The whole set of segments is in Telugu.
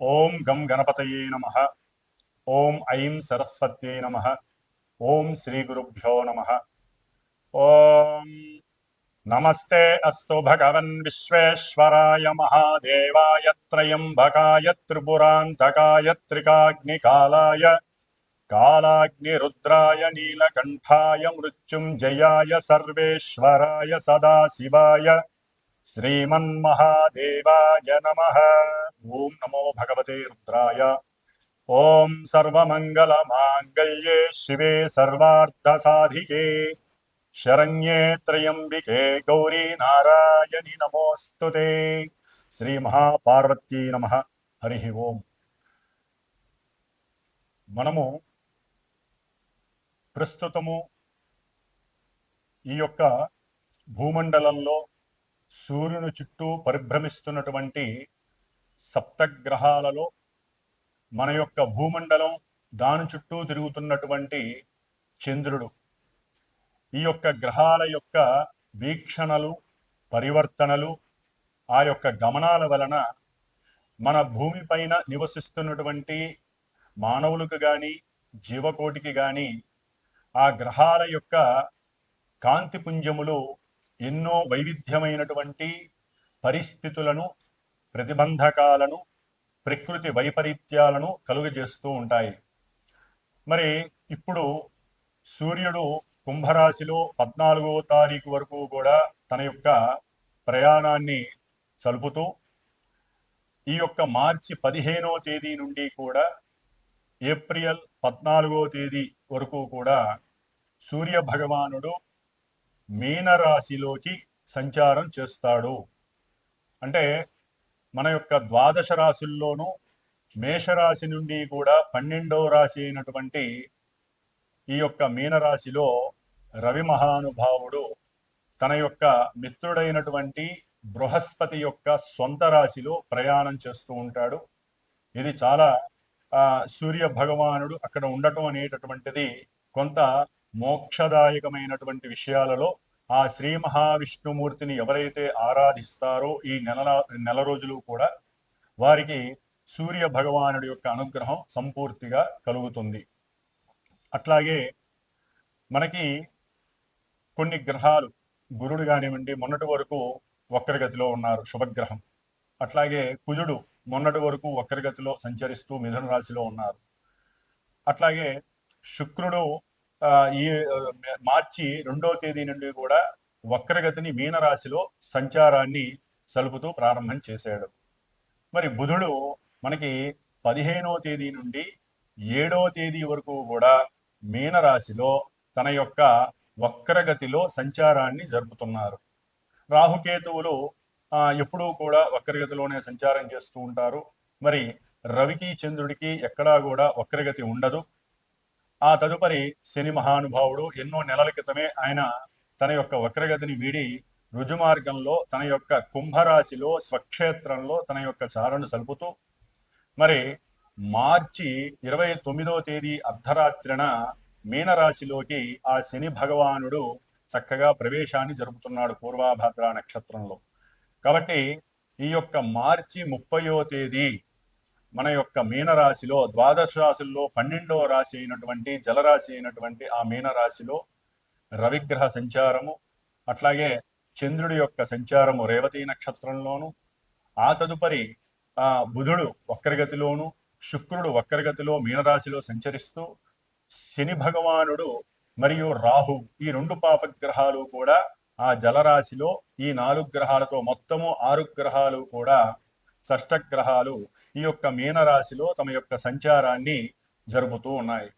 ఓం గం గణపతయే నమః. ఓం ఐం సరస్వత్యై నమః. ఓం శ్రీ గురుభ్యో నమః. ఓం నమస్తే అస్తు భగవన్ విశ్వేశ్వరాయ మహాదేవాయ త్రయంబకాయ త్రిపురాంతకాయ త్రికాగ్నికాలాయ కాలాగ్నిరుద్రాయ నీలకంఠాయ మృత్యుంజయాయ సర్వేశ్వరాయ సదాశివాయ శ్రీమన్మహాదేవాయ నమః. ఓం నమో భగవతే రుద్రాయ. ఓం సర్వమంగళమాంగళ్యే శివే సర్వార్థసాధికే శరణ్యే త్రయంబికే గౌరీ నారాయణి నమోస్తుతే. శ్రీ మహాపార్వతీ నమః. హరి ఓం. మనము ప్రస్తుతము ఈ యొక్క భూమండలంలో సూర్యుని చుట్టూ పరిభ్రమిస్తున్నటువంటి సప్తగ్రహాలలో మన యొక్క భూమండలం దాని చుట్టూ తిరుగుతున్నటువంటి చంద్రుడు, ఈ యొక్క గ్రహాల యొక్క వీక్షణలు, పరివర్తనలు, ఆ యొక్క గమనాల వలన మన భూమిపైన నివసిస్తున్నటువంటి మానవులకు కానీ జీవకోటికి కానీ ఆ గ్రహాల యొక్క కాంతిపుంజములు ఎన్నో వైవిధ్యమైనటువంటి పరిస్థితులను, ప్రతిబంధకాలను, ప్రకృతి వైపరీత్యాలను కలుగజేస్తూ ఉంటాయి. మరి ఇప్పుడు సూర్యుడు కుంభరాశిలో 14వ తారీఖు వరకు కూడా తన యొక్క ప్రయాణాన్ని సలుపుతూ ఈ యొక్క మార్చి 15వ తేదీ నుండి కూడా ఏప్రిల్ 14వ తేదీ వరకు కూడా సూర్య భగవానుడు మీనరాశిలోకి సంచారం చేస్తాడు. అంటే మన యొక్క ద్వాదశ రాశుల్లోనూ మేషరాశి నుండి కూడా 12వ రాశి అయినటువంటి ఈ యొక్క మీనరాశిలో రవి మహానుభావుడు తన యొక్క మిత్రుడైనటువంటి బృహస్పతి యొక్క సొంత రాశిలో ప్రయాణం చేస్తూ ఉంటాడు. ఇది చాలా సూర్య భగవానుడు అక్కడ ఉండటం అనేటటువంటిది కొంత మోక్షదాయకమైనటువంటి విషయాలలో ఆ శ్రీ మహావిష్ణుమూర్తిని ఎవరైతే ఆరాధిస్తారో ఈ నెల రోజులు కూడా వారికి సూర్య భగవానుడి యొక్క అనుగ్రహం సంపూర్తిగా కలుగుతుంది. అట్లాగే మనకి కొన్ని గ్రహాలు, గురుడు కానివ్వండి మొన్నటి వరకు వక్రగతిలో ఉన్నారు, శుభగ్రహం. అట్లాగే కుజుడు మొన్నటి వరకు వక్రగతిలో సంచరిస్తూ మిథున రాశిలో ఉన్నారు. అట్లాగే శుక్రుడు ఈ మార్చి 2వ తేదీ నుండి కూడా వక్రగతిని మీనరాశిలో సంచారాన్ని సలుపుతూ ప్రారంభం చేశాడు. మరి బుధుడు మనకి 15వ తేదీ నుండి 7వ తేదీ వరకు కూడా మీనరాశిలో తన యొక్క వక్రగతిలో సంచారాన్ని జరుపుతున్నారు. రాహుకేతువులు ఎప్పుడూ కూడా వక్రగతిలోనే సంచారం చేస్తూ ఉంటారు. మరి రవికి చంద్రుడికి ఎక్కడా కూడా వక్రగతి ఉండదు. ఆ తదుపరి శని మహానుభావుడు ఎన్నో నెలల క్రితమే ఆయన తన యొక్క వక్రగతిని వీడి రుజుమార్గంలో తన యొక్క కుంభరాశిలో స్వక్షేత్రంలో తన యొక్క చారణ సలుపుతూ మరి మార్చి 29వ తేదీ అర్ధరాత్రిన మీనరాశిలోకి ఆ శని భగవానుడు చక్కగా ప్రవేశాన్ని జరుపుతున్నాడు పూర్వాభాద్ర నక్షత్రంలో. కాబట్టి ఈ యొక్క మార్చి 30వ తేదీ మన యొక్క మీనరాశిలో ద్వాదశ రాశుల్లో 12వ రాశి అయినటువంటి జలరాశి అయినటువంటి ఆ మీనరాశిలో రవిగ్రహ సంచారము, అట్లాగే చంద్రుడి యొక్క సంచారము రేవతి నక్షత్రంలోను, ఆ తదుపరి బుధుడు వక్రగతిలోను, శుక్రుడు వక్రగతిలో మీనరాశిలో సంచరిస్తూ శని భగవానుడు మరియు రాహు ఈ 2 పాపగ్రహాలు కూడా ఆ జలరాశిలో ఈ 4 గ్రహాలతో మొత్తము 6 గ్రహాలు కూడా షష్టగ్రహాలు ఈ యొక్క మీనరాశిలో తమ యొక్క సంచారాన్ని జరుపుతూ ఉన్నాయి.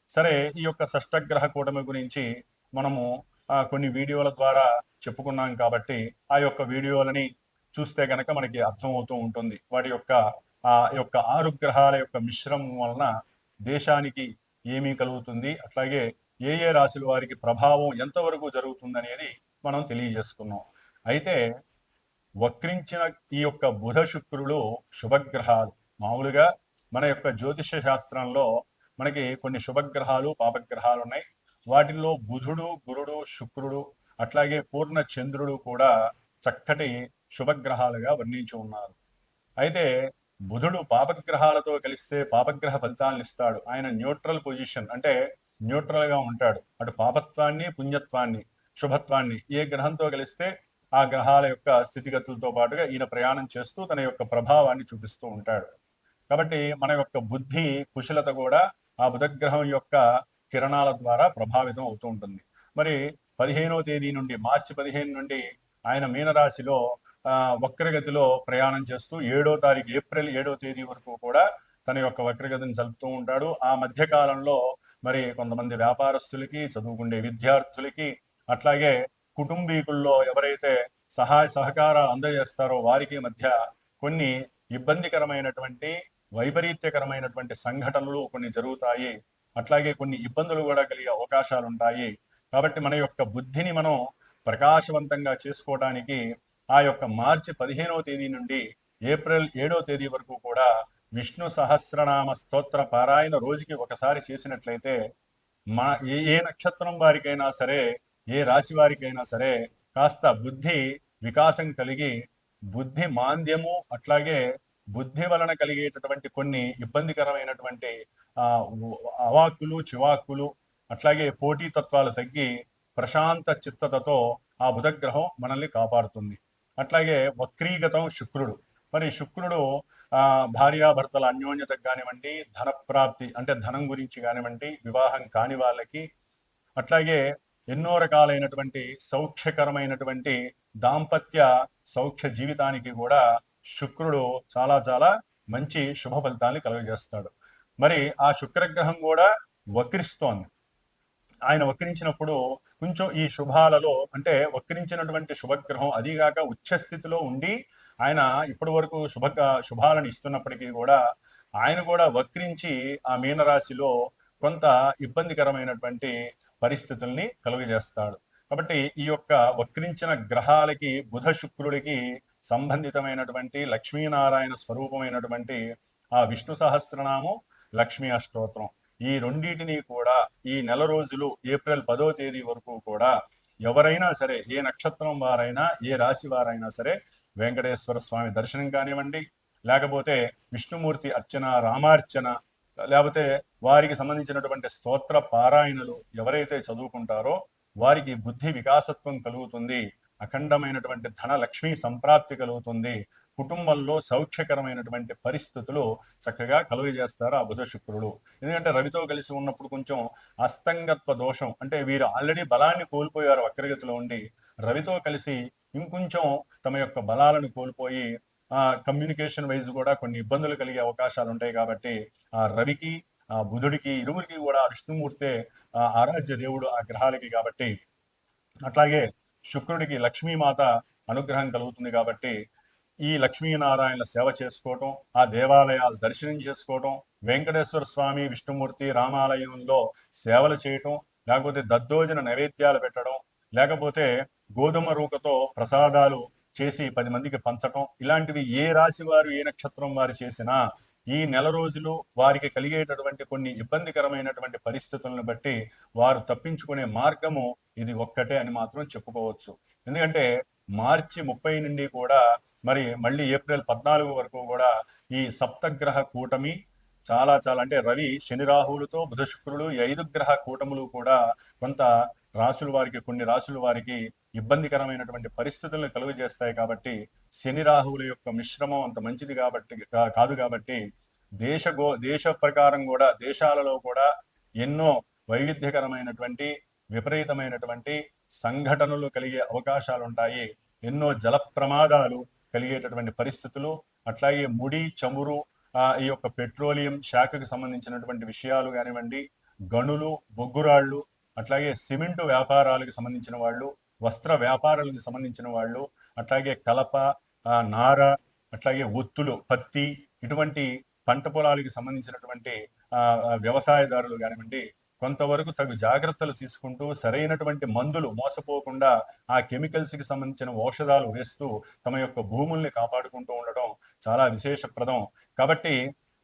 సరే, ఈ యొక్క షష్టగ్రహ కూటమి గురించి మనము కొన్ని వీడియోల ద్వారా చెప్పుకున్నాం కాబట్టి ఆ యొక్క వీడియోలని చూస్తే కనుక మనకి అర్థమవుతూ ఉంటుంది. వాటి యొక్క ఆ యొక్క 6 గ్రహాల యొక్క మిశ్రమం వలన దేశానికి ఏమీ కలుగుతుంది, అట్లాగే ఏ ఏ రాశుల వారికి ప్రభావం ఎంతవరకు జరుగుతుంది అనేది మనం తెలియజేసుకున్నాం. అయితే వక్రించిన ఈ యొక్క బుధ శుక్రులు శుభగ్రహాలు. మామూలుగా మన యొక్క జ్యోతిష శాస్త్రంలో మనకి కొన్ని శుభగ్రహాలు పాపగ్రహాలు ఉన్నాయి. వాటిల్లో బుధుడు, గురుడు, శుక్రుడు, అట్లాగే పూర్ణ చంద్రుడు కూడా చక్కటి శుభగ్రహాలుగా వర్ణించి ఉన్నారు. అయితే బుధుడు పాపగ్రహాలతో కలిస్తే పాపగ్రహ ఫలితాలను ఇస్తాడు. ఆయన న్యూట్రల్ పొజిషన్, అంటే న్యూట్రల్ గా ఉంటాడు. అటు పాపత్వాన్ని, పుణ్యత్వాన్ని, శుభత్వాన్ని ఏ గ్రహంతో కలిస్తే ఆ గ్రహాల యొక్క స్థితిగతులతో పాటుగా ఈయన ప్రయాణం చేస్తూ తన యొక్క ప్రభావాన్ని చూపిస్తూ ఉంటాడు. కాబట్టి మన యొక్క బుద్ధి కుశలత కూడా ఆ బుధగ్రహం యొక్క కిరణాల ద్వారా ప్రభావితం అవుతూ ఉంటుంది. మరి 15వ తేదీ నుండి, మార్చి 15 నుండి ఆయన మీనరాశిలో వక్రగతిలో ప్రయాణం చేస్తూ 7వ తారీఖు, ఏప్రిల్ 7వ తేదీ వరకు కూడా తన యొక్క వక్రగతిని జరుపుతూ ఉంటాడు. ఆ మధ్య కాలంలో మరి కొంతమంది వ్యాపారస్తులకి, చదువుకునే విద్యార్థులకి, అట్లాగే కుటుంబీకుల్లో ఎవరైతే సహాయ సహకారాలు అందజేస్తారో వారికి మధ్య కొన్ని ఇబ్బందికరమైనటువంటి, వైపరీత్యకరమైనటువంటి సంఘటనలు కొన్ని జరుగుతాయి. అట్లాగే కొన్ని ఇబ్బందులు కూడా కలిగే అవకాశాలు ఉంటాయి. కాబట్టి మన యొక్క బుద్ధిని మనం ప్రకాశవంతంగా చేసుకోవడానికి ఆ యొక్క మార్చి 15వ తేదీ నుండి ఏప్రిల్ 7వ తేదీ వరకు కూడా విష్ణు సహస్రనామ స్తోత్ర పారాయణ రోజుకి ఒకసారి చేసినట్లయితే ఏ నక్షత్రం వారికైనా సరే, ఏ రాశి వారికైనా సరే కాస్త బుద్ధి వికాసం కలిగి బుద్ధి మాంద్యము, అట్లాగే బుద్ధి వలన కలిగేటటువంటి కొన్ని ఇబ్బందికరమైనటువంటి అవాక్కులు, చివాక్కులు, అట్లాగే పోటీతత్వాలు తగ్గి ప్రశాంత చిత్తతతో ఆ బుధగ్రహం మనల్ని కాపాడుతుంది. అట్లాగే వక్రీగతం శుక్రుడు. మరి శుక్రుడు భార్యాభర్తల అన్యోన్యతకు కానివ్వండి, ధన ప్రాప్తి అంటే ధనం గురించి కానివ్వండి, వివాహం కాని వాళ్ళకి, అట్లాగే ఎన్నో రకాలైనటువంటి సౌఖ్యకరమైనటువంటి దాంపత్య సౌఖ్య జీవితానికి కూడా శుక్రుడు చాలా చాలా మంచి శుభ ఫలితాన్ని కలుగజేస్తాడు. మరి ఆ శుక్రగ్రహం కూడా వక్రిస్తోంది. ఆయన వక్రించినప్పుడు కొంచెం ఈ శుభాలలో, అంటే వక్రించినటువంటి శుభగ్రహం అదిగాక ఉచ్చస్థితిలో ఉండి ఆయన ఇప్పటి వరకు శుభాలను ఇస్తున్నప్పటికీ కూడా ఆయన కూడా వక్రించి ఆ మీనరాశిలో కొంత ఇబ్బందికరమైనటువంటి పరిస్థితుల్ని కలుగజేస్తాడు. కాబట్టి ఈ యొక్క వక్రించిన గ్రహాలకి, బుధ శుక్రుడికి సంబంధితమైనటువంటి లక్ష్మీనారాయణ స్వరూపమైనటువంటి ఆ విష్ణు సహస్రనామం, లక్ష్మీ అష్టోత్తరం, ఈ రెండింటిని కూడా ఈ నెల రోజులు ఏప్రిల్ 10వ తేదీ వరకు కూడా ఎవరైనా సరే, ఏ నక్షత్రం వారైనా, ఏ రాశి వారైనా సరే వెంకటేశ్వర స్వామి దర్శనం కానివ్వండి, లేకపోతే విష్ణుమూర్తి అర్చన, రామార్చన, లేకపోతే వారికి సంబంధించినటువంటి స్తోత్ర పారాయణలు ఎవరైతే చదువుకుంటారో వారికి బుద్ధి వికాసత్వం కలుగుతుంది, అఖండమైనటువంటి ధన లక్ష్మీ సంప్రాప్తి కలుగుతుంది, కుటుంబంలో సౌఖ్యకరమైనటువంటి పరిస్థితులు చక్కగా కలుగజేస్తారు ఆ బుధ శుక్రుడు. ఎందుకంటే రవితో కలిసి ఉన్నప్పుడు కొంచెం అస్తంగత్వ దోషం, అంటే వీరు ఆల్రెడీ బలాన్ని కోల్పోయారు వక్రగతిలో ఉండి, రవితో కలిసి ఇంకొంచెం తమ యొక్క బలాలను కోల్పోయి కమ్యూనికేషన్ వైజ్ కూడా కొన్ని ఇబ్బందులు కలిగే అవకాశాలు ఉంటాయి. కాబట్టి ఆ రవికి, ఆ బుధుడికి, ఇరువురికి కూడా విష్ణుమూర్తే ఆరాధ్య దేవుడు ఆ గ్రహాలకి. కాబట్టి అట్లాగే శుక్రుడికి లక్ష్మీమాత అనుగ్రహం కలుగుతుంది. కాబట్టి ఈ లక్ష్మీనారాయణల సేవ చేసుకోవటం, ఆ దేవాలయాలు దర్శనం చేసుకోవటం, వెంకటేశ్వర స్వామి, విష్ణుమూర్తి రామాలయంలో సేవలు చేయటం, లేకపోతే దద్దోజన నైవేద్యాలు పెట్టడం, లేకపోతే గోధుమ రూకతో ప్రసాదాలు చేసి 10 మందికి పంచటం, ఇలాంటివి ఏ రాశి వారు, ఏ నక్షత్రం వారు చేసినా ఈ నెల రోజులు వారికి కలిగేటటువంటి కొన్ని ఇబ్బందికరమైనటువంటి పరిస్థితులను బట్టి వారు తప్పించుకునే మార్గము ఇది ఒక్కటే అని మాత్రం చెప్పుకోవచ్చు. ఎందుకంటే మార్చి 30 నుండి కూడా మరి మళ్ళీ ఏప్రిల్ 14 వరకు కూడా ఈ సప్తగ్రహ కూటమి చాలా చాలా, అంటే రవి, శని, రాహువులతో బుధ శుక్రుడు, ఈ 5 గ్రహ కూటములు కూడా కొంత రాసుల వారికి, కొన్ని రాసుల వారికి ఇబ్బందికరమైనటువంటి పరిస్థితులను కలుగజేస్తాయి. కాబట్టి శని రాహువుల యొక్క మిశ్రమం అంత మంచిది కాదు. కాబట్టి దేశ ప్రకారం కూడా దేశాలలో కూడా ఎన్నో వైవిధ్యకరమైనటువంటి, విపరీతమైనటువంటి సంఘటనలు కలిగే అవకాశాలు ఉంటాయి. ఎన్నో జల ప్రమాదాలు కలిగేటటువంటి పరిస్థితులు, అట్లాగే ముడి చమురు, ఈ యొక్క పెట్రోలియం శాఖకు సంబంధించినటువంటి విషయాలు కానివ్వండి, గనులు, బొగ్గురాళ్ళు, అట్లాగే సిమెంటు వ్యాపారాలకు సంబంధించిన వాళ్ళు, వస్త్ర వ్యాపారాలకు సంబంధించిన వాళ్ళు, అట్లాగే కలప, నార, అట్లాగే ఒత్తులు, పత్తి, ఇటువంటి పంట పొలాలకు సంబంధించినటువంటి వ్యవసాయదారులు కానివ్వండి, కొంతవరకు తగు జాగ్రత్తలు తీసుకుంటూ సరైనటువంటి మందులు మోసపోకుండా ఆ కెమికల్స్కి సంబంధించిన ఔషధాలు వేస్తూ తమ యొక్క భూముల్ని కాపాడుకుంటూ ఉండటం చాలా విశేషప్రదం. కాబట్టి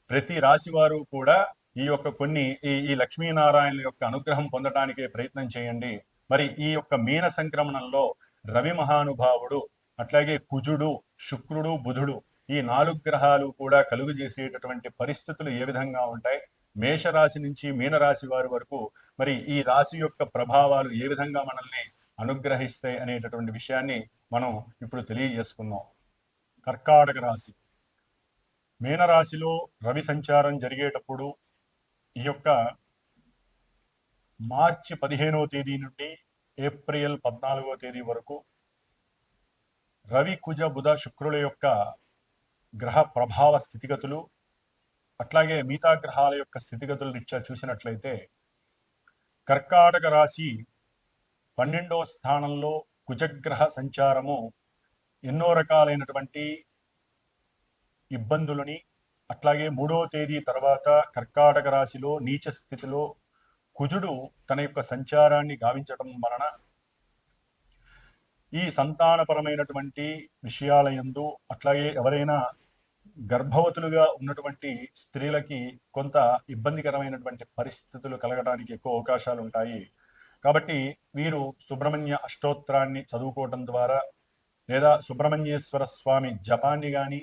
ప్రతి రాశి వారు కూడా ఈ యొక్క ఈ లక్ష్మీనారాయణ యొక్క అనుగ్రహం పొందటానికే ప్రయత్నం చేయండి. మరి ఈ యొక్క మీన సంక్రమణంలో రవి మహానుభావుడు, అట్లాగే కుజుడు, శుక్రుడు, బుధుడు, ఈ 4 గ్రహాలు కూడా కలుగు చేసేటటువంటి పరిస్థితులు ఏ విధంగా ఉంటాయి, మేషరాశి నుంచి మీనరాశి వారి వరకు మరి ఈ రాశి యొక్క ప్రభావాలు ఏ విధంగా మనల్ని అనుగ్రహిస్తాయి అనేటటువంటి విషయాన్ని మనం ఇప్పుడు తెలియజేసుకుందాం. కర్కాటక రాశి. మీనరాశిలో రవి సంచారం జరిగేటప్పుడు ఈ యొక్క మార్చి 15వ తేదీ నుండి ఏప్రిల్ 14వ తేదీ వరకు రవి కుజ బుధ శుక్రుల యొక్క గ్రహ ప్రభావ స్థితిగతులు అట్లాగే మిగతా గ్రహాల యొక్క స్థితిగతుల రీత్యా చూసినట్లయితే కర్కాటక రాశి 12వ స్థానంలో కుజగ్రహ సంచారము ఎన్నో రకాలైనటువంటి ఇబ్బందులని, అట్లాగే 3వ తేదీ తర్వాత కర్కాటక రాశిలో నీచ స్థితిలో కుజుడు తన యొక్క సంచారాన్ని గావించటం వలన ఈ సంతానపరమైనటువంటి విషయాల యందు, అట్లాగే ఎవరైనా గర్భవతులుగా ఉన్నటువంటి స్త్రీలకి కొంత ఇబ్బందికరమైనటువంటి పరిస్థితులు కలగడానికి ఎక్కువ అవకాశాలు ఉంటాయి. కాబట్టి వీరు సుబ్రహ్మణ్య అష్టోత్తరాన్ని చదువుకోవటం ద్వారా లేదా సుబ్రహ్మణ్యేశ్వర స్వామి జపాన్ని కానీ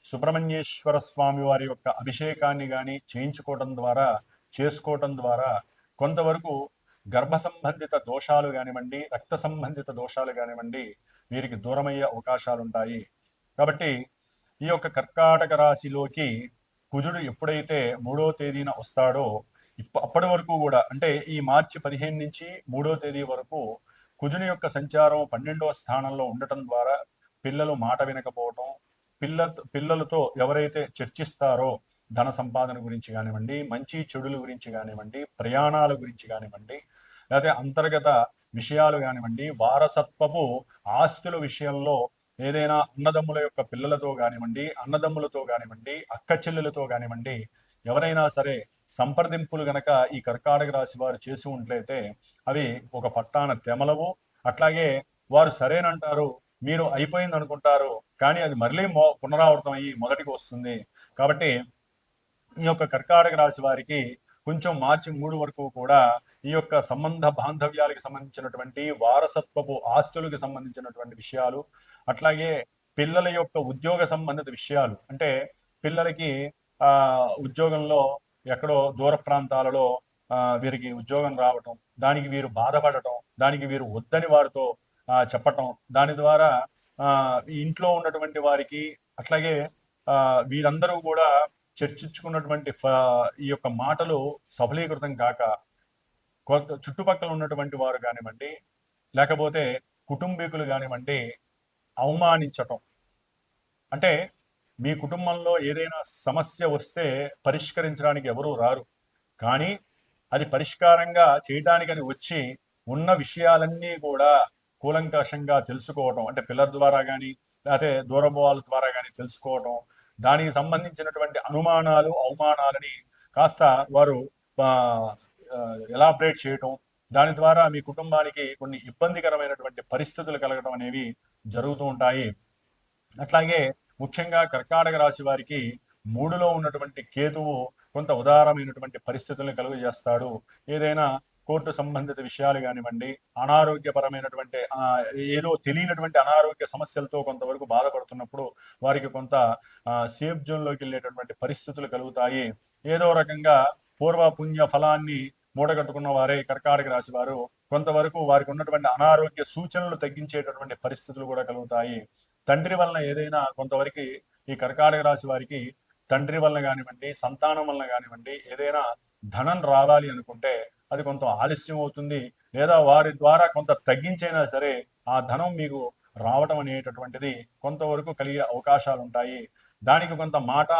సుబ్రహ్మణ్యేశ్వర స్వామి వారి యొక్క అభిషేకాన్ని కానీ చేసుకోవటం ద్వారా కొంతవరకు గర్భ సంబంధిత దోషాలు కానివ్వండి, రక్త సంబంధిత దోషాలు కానివ్వండి, వీరికి దూరమయ్యే అవకాశాలు ఉంటాయి. కాబట్టి ఈ యొక్క కర్కాటక రాశిలోకి కుజుడు ఎప్పుడైతే 3వ తేదీన వస్తాడో అప్పటి వరకు కూడా, అంటే ఈ మార్చి 15 నుంచి 3వ తేదీ వరకు కుజుని యొక్క సంచారం 12వ స్థానంలో ఉండటం ద్వారా పిల్లలు మాట వినకపోవటం, పిల్లలతో ఎవరైతే చర్చిస్తారో ధన సంపాదన గురించి కానివ్వండి, మంచి చెడుల గురించి కానివ్వండి, ప్రయాణాల గురించి కానివ్వండి, లేకపోతే అంతర్గత విషయాలు కానివ్వండి, వారసత్వపు ఆస్తుల విషయంలో ఏదైనా అన్నదమ్ముల యొక్క పిల్లలతో కానివ్వండి, అన్నదమ్ములతో కానివ్వండి, అక్క చెల్లెలతో కానివ్వండి, ఎవరైనా సరే సంప్రదింపులు గనక ఈ కర్కాటక రాశి వారు చేసి ఉంట్లయితే అవి ఒక పట్టాన తెమలవు. అట్లాగే వారు సరేనంటారు, మీరు అయిపోయింది అనుకుంటారు, కానీ అది మళ్ళీ పునరావృతం అయ్యి మొదటికి వస్తుంది. కాబట్టి ఈ యొక్క కర్కాటక రాశి వారికి కొంచెం మార్చి 3 వరకు కూడా ఈ యొక్క సంబంధ బాంధవ్యాలకు సంబంధించినటువంటి వారసత్వపు ఆస్తులకు సంబంధించినటువంటి విషయాలు, అట్లాగే పిల్లల యొక్క ఉద్యోగ సంబంధిత విషయాలు, అంటే పిల్లలకి ఉద్యోగంలో ఎక్కడో దూర ప్రాంతాలలో వీరికి ఉద్యోగం రావటం, దానికి వీరు బాధపడటం, దానికి వీరు వద్దని వారితో చెప్పటం, దాని ద్వారా ఇంట్లో ఉన్నటువంటి వారికి అట్లాగే వీరందరూ కూడా చర్చించుకున్నటువంటి ఈ యొక్క మాటలు సఫలీకృతం కాక చుట్టుపక్కల ఉన్నటువంటి వారు కానివ్వండి, లేకపోతే కుటుంబీకులు కానివ్వండి అవమానించటం. అంటే మీ కుటుంబంలో ఏదైనా సమస్య వస్తే పరిష్కరించడానికి ఎవరూ రారు, కానీ అది పరిష్కారంగా చేయడానికని వచ్చి ఉన్న విషయాలన్నీ కూడా కూలంకషంగా తెలుసుకోవటం, అంటే పిల్లల ద్వారా కానీ లేకపోతే దూరభావాల ద్వారా కానీ తెలుసుకోవటం, దానికి సంబంధించినటువంటి అనుమానాలు అవమానాలని కాస్త వారు ఎలాబరేట్ చేయటం, దాని ద్వారా మీ కుటుంబానికి కొన్ని ఇబ్బందికరమైనటువంటి పరిస్థితులు కలగడం అనేవి జరుగుతూ ఉంటాయి. అట్లాగే ముఖ్యంగా కర్కాటక రాశి వారికి 3లో ఉన్నటువంటి కేతువు కొంత ఉదారమైనటువంటి పరిస్థితులను కలుగజేస్తాడు. ఏదైనా కోర్టు సంబంధిత విషయాలు కానివ్వండి, అనారోగ్యపరమైనటువంటి ఏదో తెలియనటువంటి అనారోగ్య సమస్యలతో కొంతవరకు బాధపడుతున్నప్పుడు వారికి కొంత సేఫ్ జోన్లోకి వెళ్ళేటటువంటి పరిస్థితులు కలుగుతాయి. ఏదో రకంగా పూర్వ పుణ్య ఫలాన్ని మూటగట్టుకున్న వారే కర్కాటక రాశి వారు కొంతవరకు వారికి ఉన్నటువంటి అనారోగ్య సూచనలు తగ్గించేటటువంటి పరిస్థితులు కూడా కలుగుతాయి. తండ్రి వలన ఏదైనా కొంతవరకు ఈ కర్కాటక రాశి వారికి తండ్రి వలన కానివ్వండి, సంతానం వలన కానివ్వండి, ఏదైనా ధనం రావాలి అనుకుంటే అది కొంత ఆలస్యం అవుతుంది, లేదా వారి ద్వారా కొంత తగ్గించైనా సరే ఆ ధనం మీకు రావడం అనేటటువంటిది కొంతవరకు కలిగే అవకాశాలు ఉంటాయి. దానికి కొంత మాట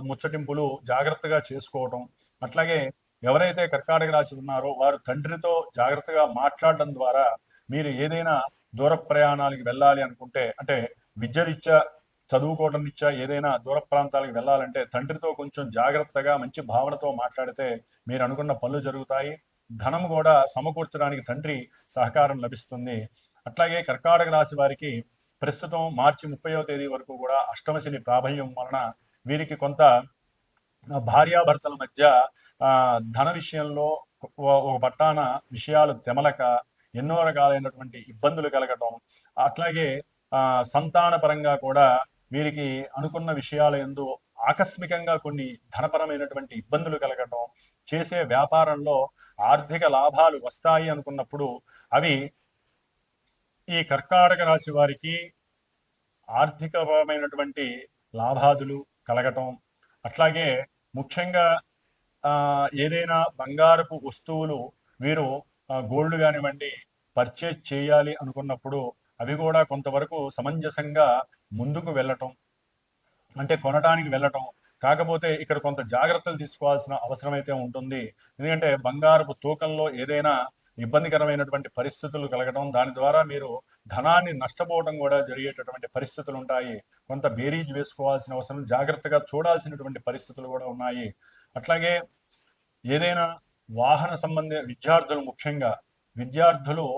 ముచ్చటింపులు జాగ్రత్తగా చేసుకోవటం, అట్లాగే ఎవరైతే కర్కాటక రాశి ఉన్నారో వారు తండ్రితో జాగ్రత్తగా మాట్లాడడం ద్వారా మీరు ఏదైనా దూర ప్రయాణాలకు వెళ్ళాలి అనుకుంటే, అంటే విద్యరీత్యా చదువుకోవడం రీత్యా ఏదైనా దూర ప్రాంతాలకు వెళ్ళాలంటే తండ్రితో కొంచెం జాగ్రత్తగా మంచి భావనతో మాట్లాడితే మీరు అనుకున్న పనులు జరుగుతాయి. ధనం కూడా సమకూర్చడానికి తండ్రి సహకారం లభిస్తుంది. అట్లాగే కర్కాటక రాశి వారికి ప్రస్తుతం మార్చి 30వ తేదీ వరకు కూడా అష్టమశని ప్రాబల్యం వలన వీరికి కొంత భార్యాభర్తల మధ్య ధన విషయంలో ఒక పట్టాన విషయాలు తెమలక ఎన్నో రకాలైనటువంటి ఇబ్బందులు కలగటం, అట్లాగే సంతాన పరంగా కూడా వీరికి అనుకున్న విషయాల యందు ఆకస్మికంగా కొన్ని ధనపరమైనటువంటి ఇబ్బందులు కలగటం, చేసే వ్యాపారంలో ఆర్థిక లాభాలు వస్తాయి అనుకున్నప్పుడు అవి ఈ కర్కాటక రాశి వారికి ఆర్థికపరమైనటువంటి లాభాదులు కలగటం, అట్లాగే ముఖ్యంగా ఏదైనా బంగారపు వస్తువులు వీరు గోల్డ్ కానివ్వండి పర్చేజ్ చేయాలి అనుకున్నప్పుడు అవి కూడా కొంతవరకు సమంజసంగా ముందుకు వెళ్ళటం, అంటే కొనడానికి వెళ్ళటం. కాకపోతే ఇక్కడ కొంత జాగ్రత్తలు తీసుకోవాల్సిన అవసరం అయితే ఉంటుంది. ఎందుకంటే బంగారపు తూకంలో ఏదైనా ఇబ్బందికరమైనటువంటి పరిస్థితులు కలగడం, దాని ద్వారా మీరు ధనాన్ని నష్టపోవడం కూడా జరిగేటటువంటి పరిస్థితులు ఉంటాయి. కొంత బేరీజ్ వేసుకోవాల్సిన అవసరం, జాగ్రత్తగా చూడాల్సినటువంటి పరిస్థితులు కూడా ఉన్నాయి. అట్లాగే ఏదైనా వాహన సంబంధ విద్యార్థులు, ముఖ్యంగా విద్యార్థులు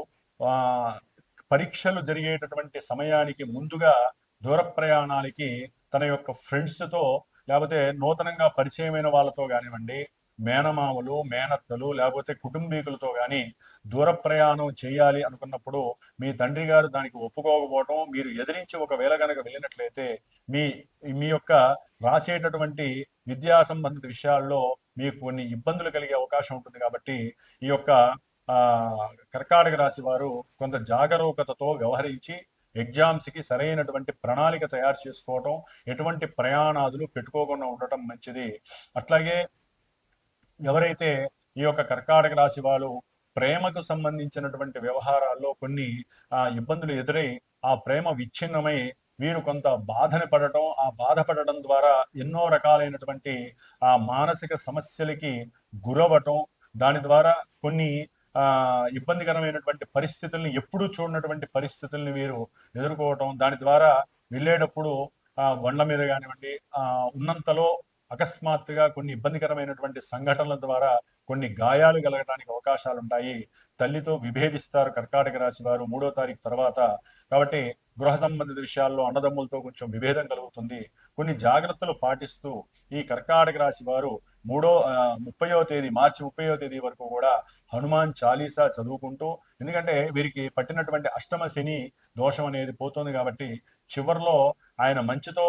పరీక్షలు జరిగేటటువంటి సమయానికి ముందుగా దూర ప్రయాణాలకి తన యొక్క ఫ్రెండ్స్తో లేకపోతే నూతనంగా పరిచయమైన వాళ్ళతో కానివ్వండి, మేనమామలు, మేనత్తలు లేకపోతే కుటుంబీకులతో కానీ దూర ప్రయాణం చేయాలి అనుకున్నప్పుడు మీ తండ్రి గారు దానికి ఒప్పుకోకపోవటం, మీరు ఎదిరించి ఒకవేళ కనుక వెళ్ళినట్లయితే మీ మీ యొక్క రాసేటటువంటి విద్యా సంబంధిత విషయాల్లో మీకు కొన్ని ఇబ్బందులు కలిగే అవకాశం ఉంటుంది. కాబట్టి ఈ యొక్క కర్కాటక రాశి వారు కొంత జాగరూకతతో వ్యవహరించి ఎగ్జామ్స్కి సరైనటువంటి ప్రణాళిక తయారు చేసుకోవటం, ఎటువంటి ప్రయాణాదులు పెట్టుకోకుండా ఉండటం మంచిది. అట్లాగే ఎవరైతే ఈ యొక్క కర్కాటక రాశి వాళ్ళు ప్రేమకు సంబంధించినటువంటి వ్యవహారాల్లో కొన్ని ఇబ్బందులు ఎదురై ఆ ప్రేమ విచ్ఛిన్నమై వీరు కొంత బాధని పడటం, ఆ బాధపడటం ద్వారా ఎన్నో రకాలైనటువంటి ఆ మానసిక సమస్యలకి గురవటం, దాని ద్వారా కొన్ని ఇబ్బందికరమైనటువంటి పరిస్థితుల్ని, ఎప్పుడూ చూడనటువంటి పరిస్థితుల్ని వీరు ఎదుర్కోవటం, దాని ద్వారా వెళ్ళేటప్పుడు బండ్ల మీద కానివ్వండి ఉన్నంతలో అకస్మాత్తుగా కొన్ని ఇబ్బందికరమైనటువంటి సంఘటనల ద్వారా కొన్ని గాయాలు కలగడానికి అవకాశాలు ఉంటాయి. తల్లితో విభేదిస్తారు కర్కాటక రాశి వారు 3వ తారీఖు తర్వాత. కాబట్టి గృహ సంబంధిత విషయాల్లో అన్నదమ్ములతో కొంచెం విభేదం కలుగుతుంది. కొన్ని జాగ్రత్తలు పాటిస్తూ ఈ కర్కాటక రాశి వారు 30వ తేదీ మార్చి 30వ తేదీ వరకు కూడా హనుమాన్ చాలీసా చదువుకుంటూ, ఎందుకంటే వీరికి పట్టినటువంటి అష్టమ శని దోషం అనేది పోతుంది. కాబట్టి చివరిలో ఆయన మంచితో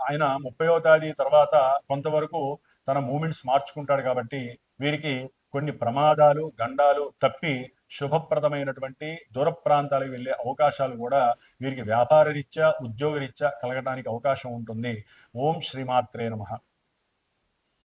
ఆయన 30వ తేదీ తర్వాత కొంతవరకు తన మూమెంట్స్ మార్చుకుంటాడు. కాబట్టి వీరికి కొన్ని ప్రమాదాలు, గండాలు తప్పి శుభప్రదమైనటువంటి దూర ప్రాంతాలకు వెళ్ళే అవకాశాలు కూడా వీరికి వ్యాపార రీత్యా, ఉద్యోగ రీత్యా కలగడానికి అవకాశం ఉంటుంది. ఓం శ్రీమాత్రే నమః.